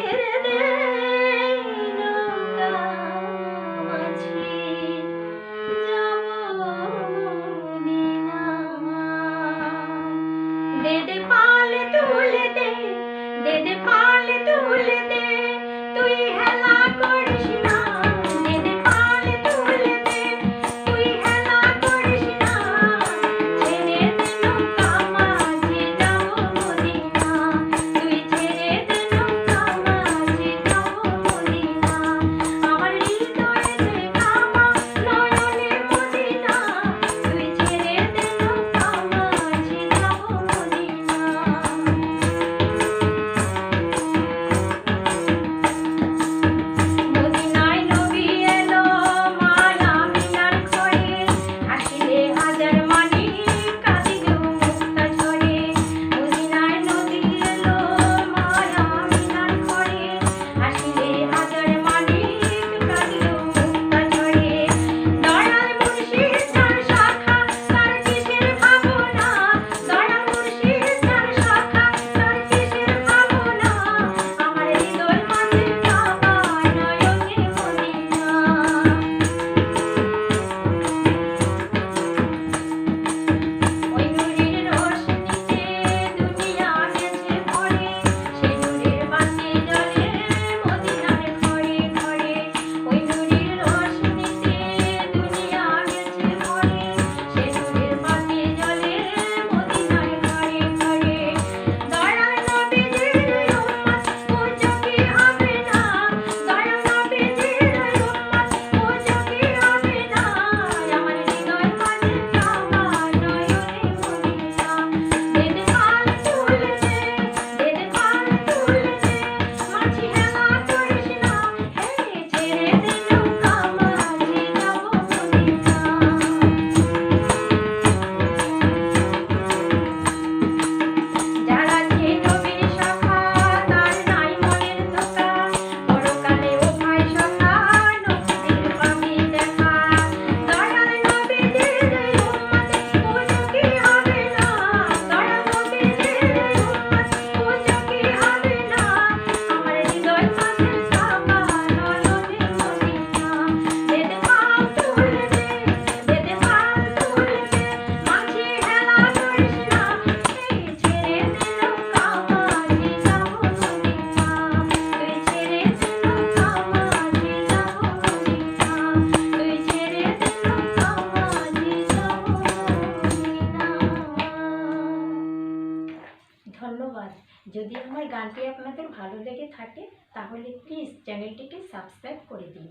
ছেড়ে দে নৌকা মাঝি যাব মদিনায়। দে দে পাল তুলে দে, দে দে পাল তুলে দে, তুই হেলা করিস না। দে দে পাল তুলে দে, তুই হেলা করিস না। ছেড়ে দে নৌকা মাঝি যাব মদিনা, তুই ছেড়ে দে নৌকা মাঝি যাব মদিনা। আমার হৃদয়ে যে কামা নয়নে মদিনা, তুই ছেড়ে দে নৌকা মাঝি যাব মদিনা। মদিনায় নবী এলো মায়া মিনার ঘরে, আসিলে হাজার মানি কাঁদিলেও মুক্তা ঝরে। মদিনায় নবী এলো মায়া মিনার ঘরে, আসিলে হাজার মানি কাঁদিলেও মুক্তা ঝরে। দয়াল মুর্শিদ যার শাখা তার কিসের ভাবনা, দয়াল মুর্শিদ যার শাখা তার কিসের ভাবনা। আমার হৃদয় মাঝে কাবা নয়নে মদিনা। ওই নূরের রোশনীতে দুনিয়া গেছে ভরে, সেই নূরের বাতি জ্বলে মদিনার ঘরে ঘরে। ওই নূরের রোশনীতে দুনিয়া গেছে ভরে, সেই নূরের বাতি জ্বলে মদিনার ঘরে ঘরে। দয়াল নবীজির উম্মত বুঝো কি হবে না, দয়াল নবীজির উম্মত বুঝো কি হবে না। আমার হৃদয় মাঝে কাবা নয়নে মদিনা। দে দে পাল তুলে দে, দে দে পাল তুলে দে, মাঝি হেলা করিস না। হে ছেড়ে দে নৌকা মাঝি যাব মদিনা। যারা যে নবীর শাখা তার নাই মনের ধোঁকা, পরকালে উভয় শাখা নবীদের পাবি দেখা। দয়াল নবীজির উম্মত বুঝো কি হবে না, দয়াল নবীজির উম্মত বুঝো কি হবে না। আমার হৃদয় মাঝে কাবা নয়নে মদিনা। দে দে পাল তুলে দে, দে দে পাল তুলে দে, মাঝি হেলা করিস না। ছেড়ে দে নৌকা মাঝি যাব মদিনা, তুই ছেড়ে দে নৌকা মাঝি যাব মদিনা, তুই ছেড়ে দে নৌকা মাঝি যাব মদিনা। ধন্যবাদ। যদি আমার গানটি আপনাদের ভালো লেগে থাকে তাহলে প্লিজ চ্যানেলটিকে সাবস্ক্রাইব করে দিন।